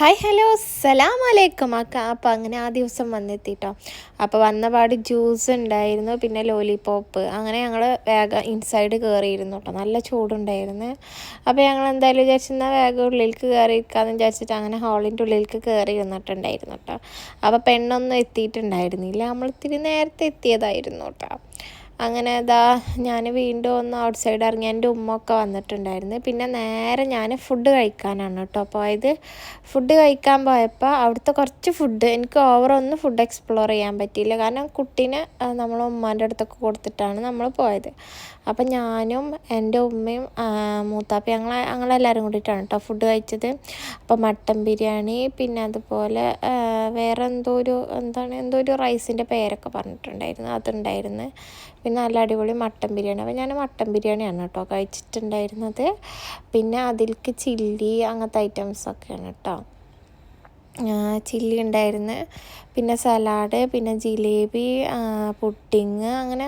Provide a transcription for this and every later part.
Hi hello അസ്സലാമലൈക്കും അപ്പോൾ അങ്ങനെ ആ ദിവസം വന്നെത്തിട്ടോ. അപ്പോൾ വന്നപാട് ജ്യൂസ് ഉണ്ടായിരുന്നു, പിന്നെ ലോലിപോപ്പ്. അങ്ങനെ ഞങ്ങൾ വേഗം ഇൻസൈഡ് കയറിയിരുന്നു കേട്ടോ. നല്ല ചൂടുണ്ടായിരുന്നു. അപ്പോൾ ഞങ്ങൾ എന്തായാലും വിചാരിച്ചെന്നാൽ വേഗം ഉള്ളിലേക്ക് കയറിയിരിക്കാമെന്ന് വിചാരിച്ചിട്ട് അങ്ങനെ ഹാളിൻ്റെ ഉള്ളിലേക്ക് കയറി ഇരുന്നിട്ടുണ്ടായിരുന്നു കേട്ടോ. അപ്പോൾ പെണ്ണൊന്നും എത്തിയിട്ടുണ്ടായിരുന്നില്ല, നമ്മൾ ഇത്തിരി നേരത്തെ എത്തിയതായിരുന്നു കേട്ടോ. അങ്ങനെ ഞാൻ വീണ്ടും ഒന്ന് ഔട്ട് സൈഡ് ഇറങ്ങി. എൻ്റെ ഉമ്മയൊക്കെ വന്നിട്ടുണ്ടായിരുന്നു. പിന്നെ നേരെ ഞാൻ ഫുഡ് കഴിക്കാനാണ് കേട്ടോ പോയത്. ഫുഡ് കഴിക്കാൻ പോയപ്പോൾ അവിടുത്തെ കുറച്ച് ഫുഡ് എനിക്ക് ഓവറൊന്നും ഫുഡ് എക്സ്പ്ലോർ ചെയ്യാൻ പറ്റിയില്ല, കാരണം കുട്ടീനെ നമ്മൾ ഉമ്മാൻ്റെ അടുത്തൊക്കെ കൊടുത്തിട്ടാണ് നമ്മൾ പോയത്. അപ്പം ഞാനും എൻ്റെ ഉമ്മയും മൂത്താപ്പയും ഞങ്ങളെല്ലാവരും കൂടിയിട്ടാണ് കേട്ടോ ഫുഡ് കഴിച്ചത്. അപ്പോൾ മട്ടൻ ബിരിയാണി, പിന്നെ അതുപോലെ വേറെ എന്തോ ഒരു റൈസിൻ്റെ പേരൊക്കെ പറഞ്ഞിട്ടുണ്ടായിരുന്നു, അതുണ്ടായിരുന്നു. പിന്നെ നല്ല അടിപൊളി മട്ടൻ ബിരിയാണി. അപ്പോൾ ഞാൻ മട്ടൻ ബിരിയാണിയാണ് കേട്ടോ കഴിച്ചിട്ടുണ്ടായിരുന്നത്. പിന്നെ അതിലേക്ക് ചില്ലി അങ്ങനത്തെ ഐറ്റംസൊക്കെയാണ് കേട്ടോ. ചില്ലി ഉണ്ടായിരുന്നു, പിന്നെ സലാഡ്, പിന്നെ ജിലേബി, പുഡിങ്, അങ്ങനെ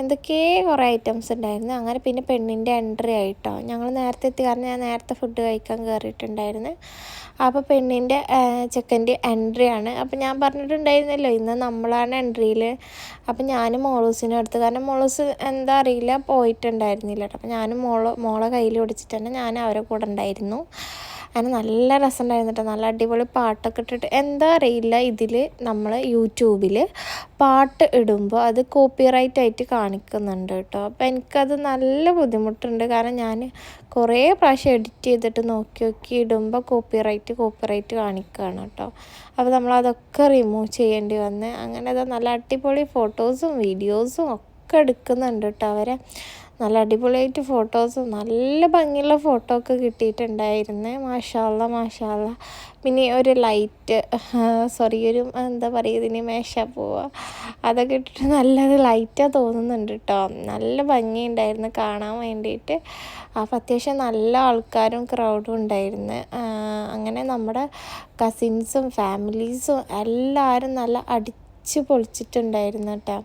എന്തൊക്കെയോ കുറേ ഐറ്റംസ് ഉണ്ടായിരുന്നു. അങ്ങനെ പിന്നെ പെണ്ണിൻ്റെ എൻട്രി ആയിട്ടോ. ഞങ്ങൾ നേരത്തെ എത്തി, കാരണം ഞാൻ നേരത്തെ ഫുഡ് കഴിക്കാൻ കയറിയിട്ടുണ്ടായിരുന്നു. അപ്പോൾ പെണ്ണിൻ്റെ ചെക്കൻ്റെ എൻട്രി ആണ്. അപ്പോൾ ഞാൻ പറഞ്ഞിട്ടുണ്ടായിരുന്നല്ലോ ഇന്ന് നമ്മളാണ് എൻട്രിയിൽ. അപ്പം ഞാനും മോളൂസിനും അടുത്ത്, കാരണം മോളൂസ് എന്താ അറിയില്ല പോയിട്ടുണ്ടായിരുന്നില്ല കേട്ടോ. അപ്പോൾ ഞാനും മോളെ കയ്യിൽ പിടിച്ചിട്ട് തന്നെ ഞാൻ അവരെ കൂടെ ഉണ്ടായിരുന്നു. അങ്ങനെ നല്ല രസമുണ്ടായിരുന്നു കേട്ടോ. നല്ല അടിപൊളി പാട്ടൊക്കെ ഇട്ടിട്ട്, എന്താ അറിയില്ല ഇതിൽ നമ്മൾ യൂട്യൂബിൽ പാട്ട് ഇടുമ്പോൾ അത് കോപ്പിറൈറ്റ് ആയിട്ട് കാണിക്കുന്നുണ്ട് കേട്ടോ. അപ്പോൾ എനിക്കത് നല്ല ബുദ്ധിമുട്ടുണ്ട്, കാരണം ഞാൻ കുറേ പ്രാവശ്യം എഡിറ്റ് ചെയ്തിട്ട് നോക്കി ഇടുമ്പോൾ കോപ്പിറൈറ്റ് കാണിക്കുകയാണ് കേട്ടോ. അപ്പോൾ നമ്മളതൊക്കെ റിമൂവ് ചെയ്യേണ്ടി വന്ന്. അങ്ങനെ നല്ല അടിപൊളി ഫോട്ടോസും വീഡിയോസും ഒക്കെ എടുക്കുന്നുണ്ട് കേട്ടോ അവരെ. നല്ല അടിപൊളിയായിട്ട് ഫോട്ടോസും നല്ല ഭംഗിയുള്ള ഫോട്ടോ ഒക്കെ കിട്ടിയിട്ടുണ്ടായിരുന്നു. മാഷാ അല്ലാ. പിന്നെ ഒരു ലൈറ്റ് ഒരു എന്താ പറയുക, ഇതിന് മേശ പോവുക അതൊക്കെ ഇട്ടിട്ട് നല്ലത് ലൈറ്റാണ് തോന്നുന്നുണ്ട് കേട്ടോ. നല്ല ഭംഗിയുണ്ടായിരുന്നു കാണാൻ വേണ്ടിയിട്ട്. അപ്പോൾ അത്യാവശ്യം നല്ല ആൾക്കാരും ക്രൗഡും ഉണ്ടായിരുന്നു. അങ്ങനെ നമ്മുടെ കസിൻസും ഫാമിലീസും എല്ലാവരും നല്ല അടിച്ച് പൊളിച്ചിട്ടുണ്ടായിരുന്നു കേട്ടോ.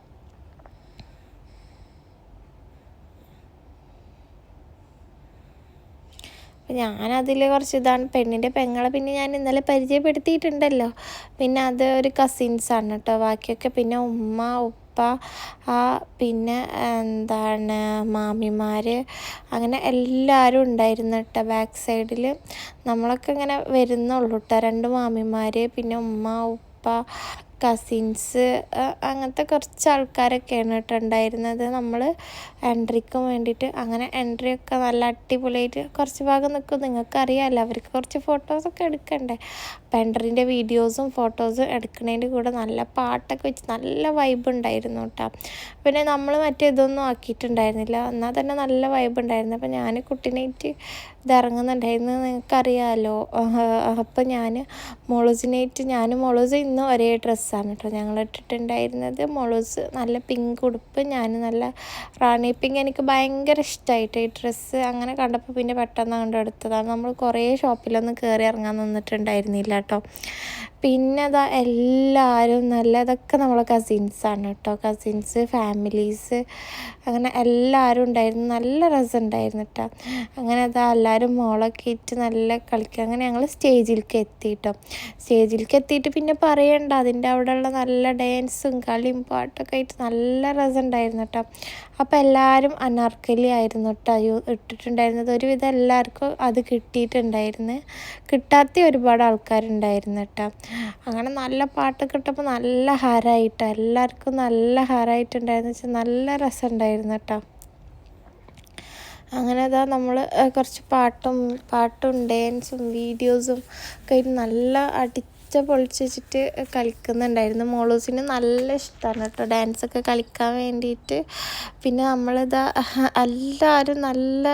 അപ്പം ഞാനതിൽ കുറച്ച് പെണ്ണിൻ്റെ പെങ്ങളെ പിന്നെ ഞാൻ ഇന്നലെ പരിചയപ്പെടുത്തിയിട്ടുണ്ടല്ലോ. പിന്നെ അത് ഒരു കസിൻസാണ് കേട്ടോ. ബാക്കിയൊക്കെ പിന്നെ ഉമ്മ ഉപ്പ, പിന്നെ മാമിമാർ, അങ്ങനെ എല്ലാവരും ഉണ്ടായിരുന്നു കേട്ടോ. ബാക്ക് സൈഡിൽ നമ്മളൊക്കെ ഇങ്ങനെ വരുന്നുള്ളൂ കേട്ടോ. 2 മാമിമാർ, പിന്നെ ഉമ്മ ഉപ്പ, കസിൻസ്, അങ്ങനത്തെ കുറച്ച് ആൾക്കാരൊക്കെയാണ് കേട്ടോ ഉണ്ടായിരുന്നത്. നമ്മൾ എൻട്രിക്കും വേണ്ടിയിട്ട് അങ്ങനെ എൻട്രിയൊക്കെ നല്ല അടിപൊളിയായിട്ട് കുറച്ച് ഭാഗം നിൽക്കും. നിങ്ങൾക്കറിയാമല്ലോ, അവർക്ക് കുറച്ച് ഫോട്ടോസൊക്കെ എടുക്കണ്ടേ. അപ്പോൾ എൻട്രീൻ്റെ വീഡിയോസും ഫോട്ടോസും എടുക്കുന്നതിൻ്റെ കൂടെ നല്ല പാട്ടൊക്കെ വെച്ച് നല്ല വൈബ് ഉണ്ടായിരുന്നു കേട്ടോ. പിന്നെ നമ്മൾ മറ്റേതൊന്നും ആക്കിയിട്ടുണ്ടായിരുന്നില്ല, എന്നാൽ തന്നെ നല്ല വൈബ് ഉണ്ടായിരുന്നു. അപ്പോൾ ഞാൻ കുട്ടീനായിട്ട് ഇറങ്ങുന്നുണ്ടായിരുന്നു, നിങ്ങൾക്കറിയാമല്ലോ. അപ്പോൾ ഞാനും മോളൂസ് ഇന്ന് ഒരേ ഡ്രസ്സാണ് കേട്ടോ ഞങ്ങൾ ഇട്ടിട്ടുണ്ടായിരുന്നത്. മോളൂസ് നല്ല പിങ്ക് ഉടുപ്പ്, ഞാൻ നല്ല റാണി പിങ്ക്. എനിക്ക് ഭയങ്കര ഇഷ്ടമായിട്ട് ഈ ഡ്രസ്സ്. അങ്ങനെ കണ്ടപ്പോൾ പിന്നെ പെട്ടെന്ന് എടുത്തതാണ്. നമ്മൾ കുറേ ഷോപ്പിലൊന്നും കയറി ഇറങ്ങാൻ നിന്നിട്ടുണ്ടായിരുന്നില്ല കേട്ടോ. പിന്നെ എല്ലാവരും ഇതൊക്കെ നമ്മളെ കസിൻസാണ് കേട്ടോ. കസിൻസ്, ഫാമിലീസ്, അങ്ങനെ എല്ലാവരും ഉണ്ടായിരുന്നു. നല്ല രസമുണ്ടായിരുന്നു കേട്ടോ. അങ്ങനെ എല്ലാവരും മോളൊക്കെ ഇട്ട് നല്ല കളിക്കുക. അങ്ങനെ ഞങ്ങൾ സ്റ്റേജിലേക്ക് എത്തി കേട്ടോ. സ്റ്റേജിലേക്ക് എത്തിയിട്ട് പിന്നെ പറയണ്ട, അതിൻ്റെ അവിടെയുള്ള നല്ല ഡാൻസും കളിയും പാട്ടൊക്കെ ആയിട്ട് നല്ല രസമുണ്ടായിരുന്നു കേട്ടോ. അപ്പോൾ എല്ലാവരും അനാർക്കലി ആയിരുന്നു കേട്ടോ ഇട്ടിട്ടുണ്ടായിരുന്നത്. ഒരുവിധം എല്ലാവർക്കും അത് കിട്ടിയിട്ടുണ്ടായിരുന്നു. കിട്ടാത്ത ഒരുപാട് ആൾക്കാരുണ്ടായിരുന്നു കേട്ടോ. അങ്ങനെ നല്ല പാട്ടൊക്കെ ഇട്ടപ്പോൾ നല്ല ഹരമായിട്ടോ. എല്ലാവർക്കും നല്ല ഹരമായിട്ടുണ്ടായിരുന്നു വെച്ചാൽ നല്ല രസമുണ്ടായിരുന്നു കേട്ടോ. അങ്ങനെ നമ്മൾ കുറച്ച് പാട്ടും ഡാൻസും വീഡിയോസും ഒക്കെ ആയിട്ട് നല്ല പൊളിച്ചിട്ട് കളിക്കുന്നുണ്ടായിരുന്നു. മോളൂസിന് നല്ല ഇഷ്ടമാണ് കേട്ടോ ഡാൻസൊക്കെ കളിക്കാൻ വേണ്ടിയിട്ട്. പിന്നെ എല്ലാവരും നല്ല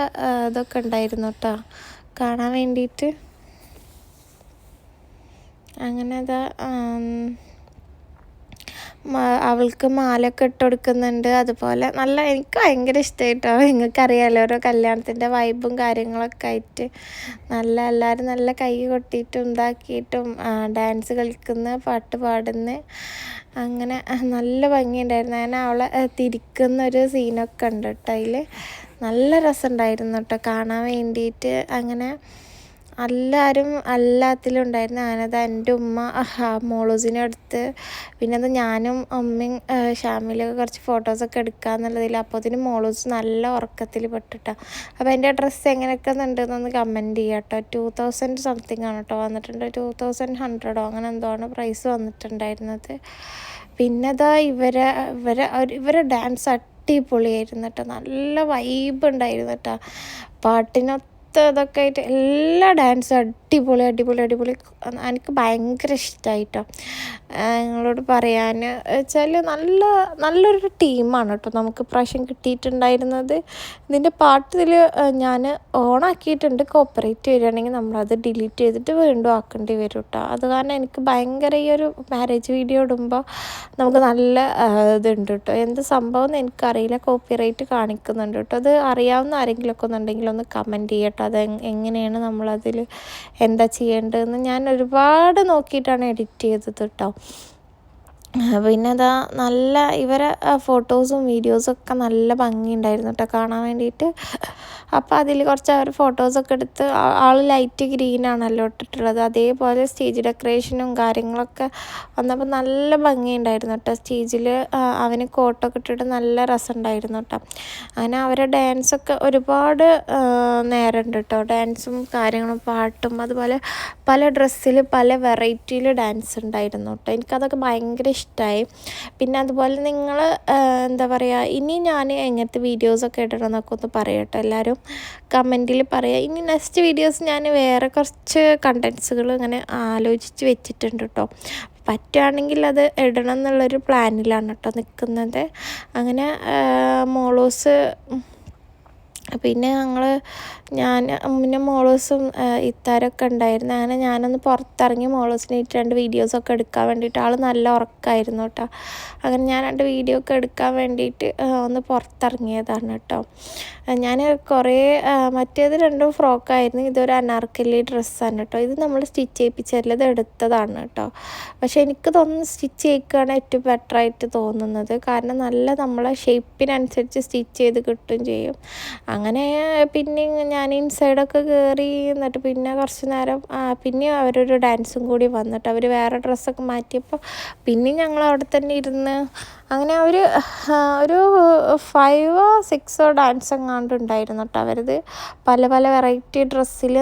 ഇതൊക്കെ ഉണ്ടായിരുന്നു കേട്ടോ കാണാൻ വേണ്ടിയിട്ട്. അങ്ങനെ അവൾക്ക് മാലയൊക്കെ ഇട്ട് കൊടുക്കുന്നുണ്ട്. അതുപോലെ എനിക്ക് ഭയങ്കര ഇഷ്ടമായിട്ടോ. നിങ്ങൾക്കറിയാമല്ലോ ഓരോ കല്യാണത്തിൻ്റെ വൈബും കാര്യങ്ങളൊക്കെ ആയിട്ട് എല്ലാവരും നല്ല കൈ കൊട്ടിയിട്ടും ഇതാക്കിയിട്ടും ഡാൻസ് കളിക്കുന്ന, പാട്ട് പാടുന്ന, അങ്ങനെ നല്ല ഭംഗിയുണ്ടായിരുന്നു. അങ്ങനെ അവളെ തിരിക്കുന്നൊരു സീനൊക്കെ ഉണ്ട് കേട്ടോ. അതിൽ നല്ല രസമുണ്ടായിരുന്നു കേട്ടോ കാണാൻ വേണ്ടിയിട്ട്. അങ്ങനെ എല്ലാവരും എല്ലാത്തിലും ഉണ്ടായിരുന്നു. ഞാനത് എൻ്റെ ഉമ്മ മോളൂസിനെ അടുത്ത്, പിന്നെ അത് ഞാനും അമ്മയും ഷാമിലൊക്കെ കുറച്ച് ഫോട്ടോസൊക്കെ എടുക്കാമെന്നുള്ളതിൽ അപ്പോഴത്തേനും മോളൂസ് നല്ല ഉറക്കത്തിൽ പെട്ടിട്ടാണ്. അപ്പോൾ എൻ്റെ ഡ്രസ്സ് എങ്ങനെയൊക്കെ ഉണ്ടെന്നൊന്ന് കമൻറ്റ് ചെയ്യാം കേട്ടോ. 2000 സംതിങ് ആണ് കേട്ടോ വന്നിട്ടുണ്ട്, 2100 അങ്ങനെ എന്തോ ആണ് പ്രൈസ് വന്നിട്ടുണ്ടായിരുന്നത്. പിന്നെ അതാ ഇവരെ ഡാൻസ് അടിപൊളിയായിരുന്നു കേട്ടോ, നല്ല വൈബ് ഉണ്ടായിരുന്നു കേട്ടോ. പാട്ടിനൊത്ത ഇതൊക്കെ ആയിട്ട് എല്ലാ ഡാൻസും അടിപൊളി എനിക്ക് ഭയങ്കര ഇഷ്ടമായിട്ടോ. നിങ്ങളോട് പറയാൻ വെച്ചാൽ നല്ലൊരു ടീമാണ് കേട്ടോ നമുക്ക് പ്രാവശ്യം കിട്ടിയിട്ടുണ്ടായിരുന്നത്. ഇതിൻ്റെ പാട്ടിൽ ഞാൻ ഓണാക്കിയിട്ടുണ്ട്, കോപ്പറേറ്റ് വരികയാണെങ്കിൽ നമ്മളത് ഡിലീറ്റ് ചെയ്തിട്ട് വീണ്ടും ആക്കേണ്ടി വരും കേട്ടോ. അത് കാരണം എനിക്ക് ഭയങ്കര ഈ ഒരു മാരേജ് വീഡിയോ ഇടുമ്പോൾ നമുക്ക് നല്ല ഇതുണ്ട് കേട്ടോ. എന്ത് സംഭവം എന്ന് എനിക്കറിയില്ല, കോപ്പിറൈറ്റ് കാണിക്കുന്നുണ്ട് കേട്ടോ. അത് അറിയാവുന്ന ആരെങ്കിലുമൊക്കെ ഒന്നുണ്ടെങ്കിൽ ഒന്ന് കമൻറ്റ് ചെയ്യട്ടോ, അത് എങ്ങനെയാണ് നമ്മളതിൽ എന്താ ചെയ്യേണ്ടതെന്ന്. ഞാൻ ഒരുപാട് നോക്കിയിട്ടാണ് എഡിറ്റ് ചെയ്തത് കേട്ടോ. പിന്നെ അതാ നല്ല ഇവരെ ഫോട്ടോസും വീഡിയോസൊക്കെ നല്ല ഭംഗിയുണ്ടായിരുന്നു കേട്ടോ കാണാൻ വേണ്ടിയിട്ട്. അപ്പോൾ അതിൽ കുറച്ച് അവർ ഫോട്ടോസൊക്കെ എടുത്ത്, ആൾ ലൈറ്റ് ഗ്രീനാണല്ലോ ഇട്ടിട്ടുള്ളത്, അതേപോലെ സ്റ്റേജ് ഡെക്കറേഷനും കാര്യങ്ങളൊക്കെ വന്നപ്പോൾ നല്ല ഭംഗിയുണ്ടായിരുന്നു കേട്ടോ. സ്റ്റേജിൽ അവന് കോട്ടൊക്കെ ഇട്ടിട്ട് നല്ല രസമുണ്ടായിരുന്നു കേട്ടോ. അങ്ങനെ അവരെ ഡാൻസൊക്കെ ഒരുപാട് നേരമുണ്ട് കേട്ടോ, ഡാൻസും കാര്യങ്ങളും പാട്ടും, അതുപോലെ പല ഡ്രസ്സിൽ പല വെറൈറ്റിയിൽ ഡാൻസ് ഉണ്ടായിരുന്നു കേട്ടോ. എനിക്കതൊക്കെ ഭയങ്കര ഇഷ്ടമായി. പിന്നെ അതുപോലെ നിങ്ങൾ എന്താ പറയുക, ഇനി ഞാൻ എങ്ങനത്തെ വീഡിയോസൊക്കെ ഇടണം എന്നൊക്കെ ഒന്ന് പറയട്ടോ, എല്ലാവരും കമൻറ്റിൽ പറയുക. ഇനി നെക്സ്റ്റ് വീഡിയോസ് ഞാൻ വേറെ കുറച്ച് കണ്ടൻസുകൾ ഇങ്ങനെ ആലോചിച്ച് വെച്ചിട്ടുണ്ട് കേട്ടോ. പറ്റുകയാണെങ്കിൽ അത് ഇടണം എന്നുള്ളൊരു പ്ലാനിലാണ് കേട്ടോ നിൽക്കുന്നത്. അങ്ങനെ മോളൂസ് പിന്നെ പിന്നെ മോളൂസും ഇത്താരൊക്കെ ഉണ്ടായിരുന്നു. അങ്ങനെ ഞാനൊന്ന് പുറത്തിറങ്ങി മോളൂസിന് 2 വീഡിയോസൊക്കെ എടുക്കാൻ വേണ്ടിയിട്ട്, ആൾ നല്ല ഉറക്കമായിരുന്നു കേട്ടോ. അങ്ങനെ ഞാൻ 2 വീഡിയോ ഒക്കെ എടുക്കാൻ വേണ്ടിയിട്ട് ഒന്ന് പുറത്തിറങ്ങിയതാണ് കേട്ടോ. ഞാൻ കുറേ മറ്റേത് 2 ഫ്രോക്കായിരുന്നു, ഇതൊരു അനാർക്കലി ഡ്രസ്സാണ് കേട്ടോ. ഇത് നമ്മൾ സ്റ്റിച്ച് ചെയ്യിപ്പിച്ചത് എടുത്തതാണ് കേട്ടോ. പക്ഷേ എനിക്ക് തോന്നുന്നു സ്റ്റിച്ച് ചെയ്യിക്കുകയാണ് ഏറ്റവും ബെറ്ററായിട്ട് തോന്നുന്നത്. കാരണം നല്ല നമ്മളെ ഷേപ്പിനനുസരിച്ച് സ്റ്റിച്ച് ചെയ്ത് കിട്ടും ചെയ്യും. അങ്ങനെ പിന്നെ ഞാൻ ഇൻസൈഡൊക്കെ കയറി, എന്നിട്ട് പിന്നെ കുറച്ച് നേരം പിന്നെ അവരൊരു ഡാൻസും കൂടി വന്നിട്ട് അവർ വേറെ ഡ്രസ്സൊക്കെ മാറ്റിയപ്പോൾ പിന്നെ ഞങ്ങൾ അവിടെ തന്നെ ഇരുന്ന് അങ്ങനെ ഒരു 5 or 6 ഡാൻസ് എങ്ങാണ്ട് ഉണ്ടായിരുന്നു കേട്ടോ. അവരത് പല വെറൈറ്റി ഡ്രസ്സിൽ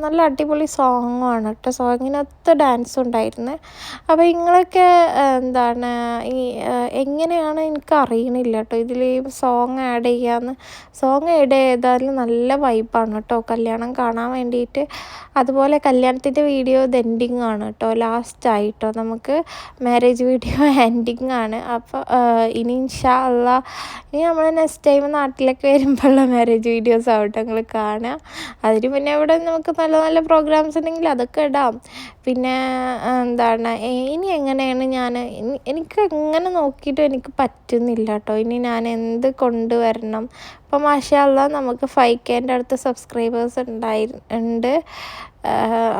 നല്ല അടിപൊളി സോങ്ങുമാണ് കേട്ടോ. സോങ്ങിനൊത്ത ഡാൻസ് ഉണ്ടായിരുന്നു. അപ്പോൾ നിങ്ങളൊക്കെ എന്താണ് എങ്ങനെയാണ് എനിക്ക് അറിയണില്ല കേട്ടോ ഇതിൽ സോങ് ആഡ് ചെയ്യാമെന്ന്. സോങ് ആഡ് ചെയ്താലും നല്ല വൈബാണ് കേട്ടോ കല്യാണം കാണാൻ വേണ്ടിയിട്ട്. അതുപോലെ കല്യാണത്തിൻ്റെ വീഡിയോ എൻഡിങ് ആണ് കേട്ടോ, ലാസ്റ്റായിട്ടോ നമുക്ക് മാരേജ് വീഡിയോ എൻഡിങ് ആണ്. അപ്പോൾ ഇനി ഇൻഷാ അള്ളാ ഇനി നമ്മൾ നെക്സ്റ്റ് ടൈം നാട്ടിലൊക്കെ വരുമ്പോഴുള്ള മാരേജ് വീഡിയോസ് ആവട്ടെ നിങ്ങൾ കാണുക. അതിന് പിന്നെ ഇവിടെ നമുക്ക് നല്ല പ്രോഗ്രാംസ് ഉണ്ടെങ്കിൽ അതൊക്കെ ഇടാം. പിന്നെ എന്താണ് ഇനി എങ്ങനെയാണ് എനിക്ക് എങ്ങനെ നോക്കിയിട്ടും എനിക്ക് പറ്റുന്നില്ല കേട്ടോ. ഇനി ഞാൻ എന്ത് കൊണ്ടുവരണം. അപ്പോൾ മാഷാ അള്ളാ നമുക്ക് 5Kൻ്റെ അടുത്ത് സബ്സ്ക്രൈബേഴ്സ് ഉണ്ട്.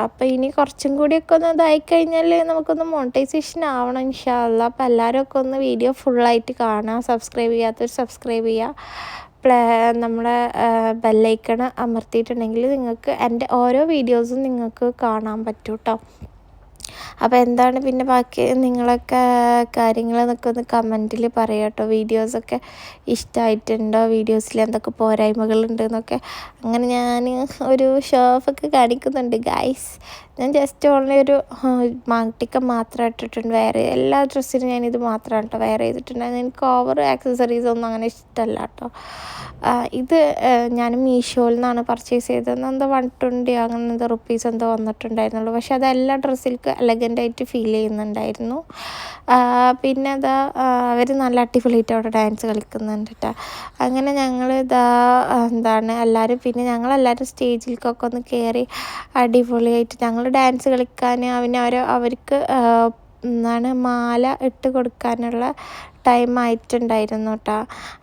അപ്പോൾ ഇനി കുറച്ചും കൂടിയൊക്കെ ഒന്ന് ഇതായിക്കഴിഞ്ഞാൽ നമുക്കൊന്ന് മോണിറ്റൈസേഷൻ ആവണം ഇൻഷാ അള്ളാ. അപ്പോൾ എല്ലാവരും ഒക്കെ ഒന്ന് വീഡിയോ ഫുള്ളായിട്ട് കാണുക, സബ്സ്ക്രൈബ് ചെയ്യാത്തവർ സബ്സ്ക്രൈബ് ചെയ്യുക, നമ്മളെ ബെല്ലൈക്കൺ അമർത്തിയിട്ടുണ്ടെങ്കിൽ നിങ്ങൾക്ക് എൻ്റെ ഓരോ വീഡിയോസും നിങ്ങൾക്ക് കാണാൻ പറ്റും കേട്ടോ. അപ്പോൾ എന്താണ് പിന്നെ ബാക്കി നിങ്ങളൊക്കെ കാര്യങ്ങളെന്നൊക്കെ ഒന്ന് കമൻറ്റിൽ പറയാം കേട്ടോ. വീഡിയോസൊക്കെ ഇഷ്ടമായിട്ടുണ്ടോ, വീഡിയോസിൽ എന്തൊക്കെ പോരായ്മകളുണ്ടെന്നൊക്കെ. അങ്ങനെ ഞാൻ ഒരു ഷോ ഓഫൊക്കെ കാണിക്കുന്നുണ്ട് ഗൈസ്. ഞാൻ ജസ്റ്റ് ഓൺലി ഒരു മാഗ്ടിക്ക മാത്രം ഇട്ടിട്ടുണ്ട്, വേറെ എല്ലാ ഡ്രസ്സിനും ഞാനിത് മാത്രമാണ് കേട്ടോ വെയർ ചെയ്തിട്ടുണ്ടായിരുന്നു. എനിക്ക് ഓവർ ആക്സസറീസ് ഒന്നും അങ്ങനെ ഇഷ്ടമല്ല കേട്ടോ. ഇത് ഞാൻ മീഷോയിൽ നിന്നാണ് പർച്ചേസ് ചെയ്തത്. എന്തോ 120 അങ്ങനെ എന്തോ റുപ്പീസ് എന്തോ വന്നിട്ടുണ്ടായിരുന്നുള്ളൂ. പക്ഷേ അത് എല്ലാ ഡ്രസ്സിൽക്ക് എലഗൻ്റായിട്ട് ഫീൽ ചെയ്യുന്നുണ്ടായിരുന്നു. പിന്നെ അതാ അവർ നല്ല അടിപൊളിയായിട്ട് അവിടെ ഡാൻസ് കളിക്കുന്നുണ്ട് കേട്ടോ. അങ്ങനെ എന്താണ് എല്ലാവരും പിന്നെ ഞങ്ങളെല്ലാവരും സ്റ്റേജിലേക്കൊക്കെ ഒന്ന് കയറി അടിപൊളിയായിട്ട് ഞങ്ങൾ ഡാൻസ് കളിക്കാൻ അവർക്ക് എന്താണ് മാല ഇട്ട് കൊടുക്കാനുള്ള ടൈം ആയിട്ടുണ്ടായിരുന്നു കേട്ടോ.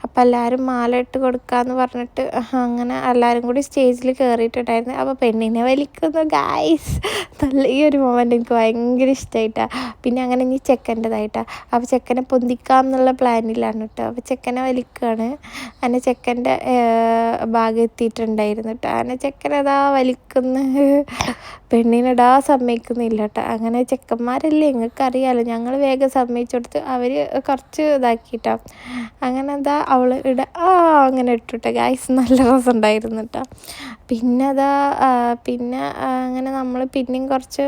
അപ്പോൾ എല്ലാവരും മാല ഇട്ട് കൊടുക്കാമെന്ന് പറഞ്ഞിട്ട് അങ്ങനെ എല്ലാവരും കൂടി സ്റ്റേജിൽ കയറിയിട്ടുണ്ടായിരുന്നു. അപ്പോൾ പെണ്ണിനെ വലിക്കുന്നു ഗായ്സ്. നല്ല ഈ ഒരു മൊമെൻ്റ് എനിക്ക് ഭയങ്കര ഇഷ്ടമായിട്ടാണ്. പിന്നെ അങ്ങനെ ഇനി ചെക്കൻ്റെതായിട്ടാണ്. അപ്പോൾ ചെക്കനെ പൊന്തിക്കാം എന്നുള്ള പ്ലാനിലാണ് കേട്ടോ. അപ്പോൾ ചെക്കനെ വലിക്കുകയാണ്. അങ്ങനെ ചെക്കൻ്റെ ഭാഗം എത്തിയിട്ടുണ്ടായിരുന്നു കേട്ടോ. അങ്ങനെ ചെക്കനതാ വലിക്കുന്നു, പെണ്ണിനിടാ സമ്മതിക്കുന്നില്ല കേട്ടോ. അങ്ങനെ ചെക്കന്മാരല്ലേ, നിങ്ങൾക്ക് അറിയാമല്ലോ, ഞങ്ങൾ വേഗം സമ്മതിച്ചു കൊടുത്ത് അവർ കുറച്ച് ഇതാക്കിയിട്ടാണ്. അങ്ങനെ എന്താ അവൾ അങ്ങനെ ഇട്ടുട്ടെ ഗായ്സ്. നല്ല രസമുണ്ടായിരുന്നു കേട്ടോ. പിന്നെ പിന്നെ അങ്ങനെ നമ്മൾ പിന്നെയും കുറച്ച്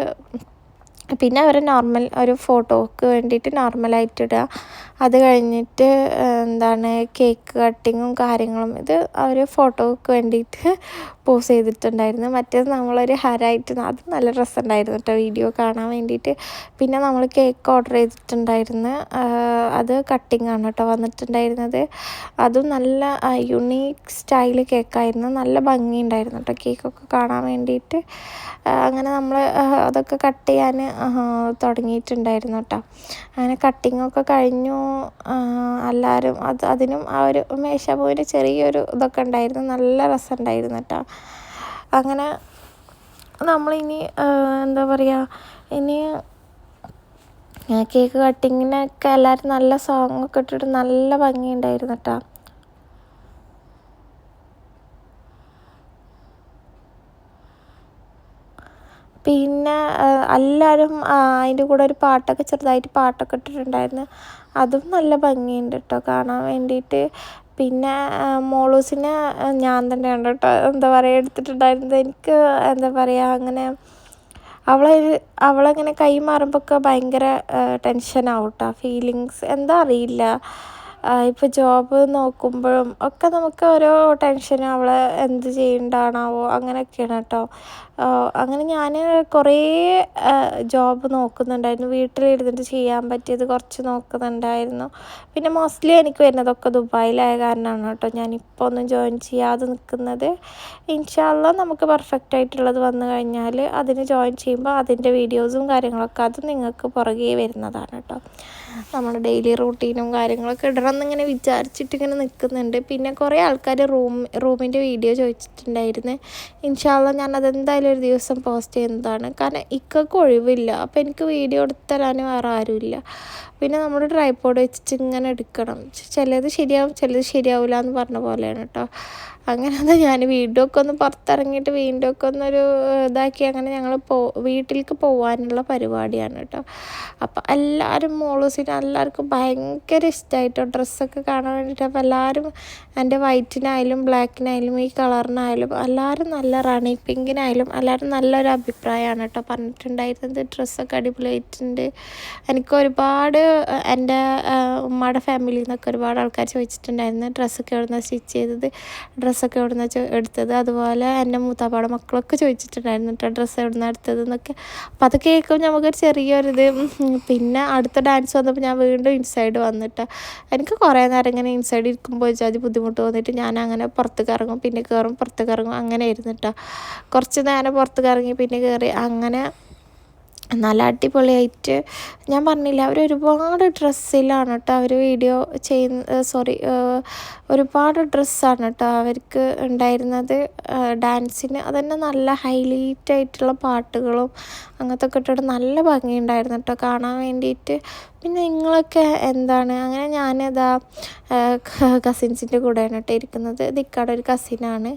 പിന്നെ അവർ നോർമൽ ഒരു ഫോട്ടോക്ക് വേണ്ടിയിട്ട് നോർമലായിട്ട് ഇടുക. അത് കഴിഞ്ഞിട്ട് കേക്ക് കട്ടിങ്ങും കാര്യങ്ങളും ഇത് അവർ ഫോട്ടോക്ക് വേണ്ടിയിട്ട് പോസ് ചെയ്തിട്ടുണ്ടായിരുന്നു. മറ്റേത് നമ്മളൊരു ഹരായിട്ട്, അത് നല്ല രസമുണ്ടായിരുന്നു കേട്ടോ വീഡിയോ കാണാൻ വേണ്ടിയിട്ട്. പിന്നെ നമ്മൾ കേക്ക് ഓർഡർ ചെയ്തിട്ടുണ്ടായിരുന്നു. അത് കട്ടിങ്ങാണ് കേട്ടോ വന്നിട്ടുണ്ടായിരുന്നത്. അതും നല്ല യുണീക്ക് സ്റ്റൈൽ കേക്കായിരുന്നു. നല്ല ഭംഗിയുണ്ടായിരുന്നു കേട്ടോ കേക്കൊക്കെ കാണാൻ വേണ്ടിയിട്ട്. അങ്ങനെ നമ്മൾ അതൊക്കെ കട്ട് ചെയ്യാൻ തുടങ്ങിയിട്ടുണ്ടായിരുന്നു കേട്ടോ. അങ്ങനെ കട്ടിങ്ങൊക്കെ കഴിഞ്ഞു. എല്ലാവരും അതിനും ആ ഒരു മേശപ്പൂവിന് ചെറിയൊരു ഇതൊക്കെ ഉണ്ടായിരുന്നു. നല്ല രസമുണ്ടായിരുന്നു കേട്ടോ. അങ്ങനെ നമ്മളിനി ഇനി കേക്ക് കട്ടിങ്ങിനൊക്കെ എല്ലാവരും നല്ല സോങ്ങൊക്കെ ഇട്ടിട്ട് നല്ല ഭംഗിയുണ്ടായിരുന്നു കേട്ടോ. പിന്നെ എല്ലാവരും അതിൻ്റെ കൂടെ ഒരു പാട്ടൊക്കെ ചെറുതായിട്ട് പാട്ടൊക്കെ ഇട്ടിട്ടുണ്ടായിരുന്നു. അതും നല്ല ഭംഗിയുണ്ട് കേട്ടോ കാണാൻ വേണ്ടിയിട്ട്. പിന്നെ മോളൂസിനെ ഞാൻ തന്നെയാണ് കേട്ടോ എടുത്തിട്ടുണ്ടായിരുന്നത്. എനിക്ക് അങ്ങനെ അവളങ്ങനെ കൈ മാറുമ്പോഴൊക്കെ ഭയങ്കര ടെൻഷനാവും കേട്ടോ. ഫീലിങ്സ് എന്താ അറിയില്ല. ഇപ്പോൾ ജോബ് നോക്കുമ്പോഴും ഒക്കെ നമുക്ക് ഓരോ ടെൻഷനും, അവളെ എന്ത് ചെയ്യണ്ടാണാവോ അങ്ങനെയൊക്കെയാണ് കേട്ടോ. അങ്ങനെ ഞാൻ കുറേ ജോബ് നോക്കുന്നുണ്ടായിരുന്നു. വീട്ടിലിരുന്നിട്ട് ചെയ്യാൻ പറ്റിയത് കുറച്ച് നോക്കുന്നുണ്ടായിരുന്നു. പിന്നെ മോസ്റ്റ്ലി എനിക്ക് വരുന്നതൊക്കെ ദുബായിലായ കാരണമാണ് കേട്ടോ ഞാനിപ്പോൾ ഒന്നും ജോയിൻ ചെയ്യാതെ നിൽക്കുന്നത്. ഇൻഷാ അള്ളാ നമുക്ക് പെർഫെക്റ്റ് ആയിട്ടുള്ളത് വന്നു കഴിഞ്ഞാൽ അതിന് ജോയിൻ ചെയ്യുമ്പോൾ അതിൻ്റെ വീഡിയോസും കാര്യങ്ങളൊക്കെ അത് നിങ്ങൾക്ക് പുറകെ വരുന്നതാണ് കേട്ടോ. നമ്മുടെ ഡെയിലി റൂട്ടീനും കാര്യങ്ങളൊക്കെ ഇടണം എന്നിങ്ങനെ വിചാരിച്ചിട്ടിങ്ങനെ നിൽക്കുന്നുണ്ട്. പിന്നെ കുറേ ആൾക്കാർ റൂമിൻ്റെ വീഡിയോ ചോദിച്ചിട്ടുണ്ടായിരുന്നു. ഇൻഷാ അള്ളാ ഞാൻ അതെന്തായാലും ഒരു ദിവസം പോസ്റ്റ് ചെയ്യുന്നതാണ്. കാരണം ഇക്കൊക്കെ ഒഴിവില്ല. അപ്പോൾ എനിക്ക് വീഡിയോ എടുത്ത് തരാൻ വേറെ ആരുമില്ല. പിന്നെ നമ്മൾ ട്രൈപോഡ് വെച്ചിട്ട് ഇങ്ങനെ എടുക്കണം. ചിലത് ശരിയാവും, ചിലത് ശരിയാവില്ല എന്ന് പറഞ്ഞ പോലെയാണ് കേട്ടോ. അങ്ങനെ ഞാൻ വീണ്ടും ഒക്കെ ഒന്ന് പുറത്തിറങ്ങിയിട്ട് വീണ്ടും ഒക്കെ ഒന്നൊരു ഇതാക്കി അങ്ങനെ ഞങ്ങൾ വീട്ടിലേക്ക് പോകാനുള്ള പരിപാടിയാണ് കേട്ടോ. അപ്പം എല്ലാവരും മോളൂസിന് എല്ലാവർക്കും ഭയങ്കര ഇഷ്ടമായിട്ടോ ഡ്രസ്സൊക്കെ കാണാൻ വേണ്ടിയിട്ട്. അപ്പോൾ എല്ലാവരും എൻ്റെ വൈറ്റിനായാലും ബ്ലാക്കിനായാലും ഈ കളറിനായാലും എല്ലാവരും നല്ല റാണി പിങ്കിനായാലും എല്ലാവരും നല്ലൊരു അഭിപ്രായമാണ് കേട്ടോ പറഞ്ഞിട്ടുണ്ടായിരുന്നത്. ഡ്രസ്സൊക്കെ അടിപൊളിയായിട്ടുണ്ട്. എനിക്ക് ഒരുപാട് എൻ്റെ ഉമ്മയുടെ ഫാമിലിയിൽ നിന്നൊക്കെ ഒരുപാട് ആൾക്കാർ ചോദിച്ചിട്ടുണ്ടായിരുന്നു ഡ്രസ്സൊക്കെ എവിടെ നിന്നാണ് സ്റ്റിച്ച് ചെയ്തത്, ഡ്രസ്സൊക്കെ എവിടെ നിന്നാണ് എടുത്തത്. അതുപോലെ എൻ്റെ മൂത്താപ്പാടെ മക്കളൊക്കെ ചോദിച്ചിട്ടുണ്ടായിരുന്നു കേട്ടോ ഡ്രസ്സ് എവിടെ നിന്നാണ് എടുത്തത് എന്നൊക്കെ. അപ്പോൾ അത് കേൾക്കുമ്പോൾ നമുക്കൊരു ചെറിയൊരിത്. പിന്നെ അടുത്ത ഡാൻസ് വന്നപ്പോൾ ഞാൻ വീണ്ടും ഇൻസൈഡ് വന്നിട്ട് എനിക്ക് കുറേ നേരം ഇങ്ങനെ ഇൻസൈഡ് ഇരിക്കുമ്പോൾ വെച്ചാൽ ബുദ്ധിമുട്ട് തോന്നിയിട്ട് ഞാൻ അങ്ങനെ പുറത്തേക്ക് ഇറങ്ങും, പിന്നെ കയറും, പുറത്തേക്ക് ഇറങ്ങും, അങ്ങനെ ആയിരുന്നു കേട്ടോ. കുറച്ച് നേരം പുറത്തേക്ക് ഇറങ്ങി പിന്നെ കയറി അങ്ങനെ നല്ല അടിപൊളിയായിട്ട്. ഞാൻ പറഞ്ഞില്ല അവർ ഒരുപാട് ഡ്രസ്സിലാണ് കേട്ടോ അവർ വീഡിയോ ഒരുപാട് ഡ്രസ്സാണ് കേട്ടോ അവർക്ക് ഉണ്ടായിരുന്നത് ഡാൻസിന്. അതന്നെ നല്ല ഹൈലൈറ്റ് ആയിട്ടുള്ള പാട്ടുകളും അങ്ങനത്തെ ഒക്കെ ഇട്ടിട്ട് നല്ല ഭംഗിയുണ്ടായിരുന്നു കേട്ടോ കാണാൻ വേണ്ടിയിട്ട്. പിന്നെ നിങ്ങളൊക്കെ അങ്ങനെ ഞാനിതാ കസിൻസിൻ്റെ കൂടെയാണ് കേട്ടോ ഇരിക്കുന്നത്. ഇത് ഇക്കാടെ ഒരു കസിനാണ്,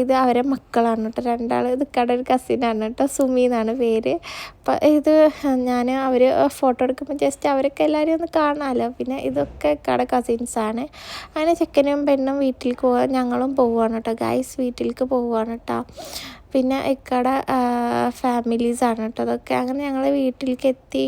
ഇത് അവരെ മക്കളാണ് കേട്ടോ രണ്ടാൾ. ഇത് ഇക്കാടെ ഒരു കസിനാണ് കേട്ടോ, സുമി എന്നാണ് പേര്. അപ്പം അവർ ഫോട്ടോ എടുക്കുമ്പോൾ ജസ്റ്റ് അവരൊക്കെ എല്ലാവരും ഒന്ന് കാണാമല്ലോ. പിന്നെ ഇതൊക്കെ ഇക്കാടെ കസിൻസാണ്. അങ്ങനെ ചെക്കനും പെണ്ണും വീട്ടിലേക്ക് പോകാൻ ഞങ്ങളും പോവുകയാണ് കേട്ടോ ഗൈസ്, വീട്ടിലേക്ക് പോവുകയാണ് കേട്ടോ. പിന്നെ ഇക്കാടെ ഫാമിലീസാണ് കേട്ടോ അതൊക്കെ. അങ്ങനെ ഞങ്ങൾ വീട്ടിലേക്ക് എത്തി.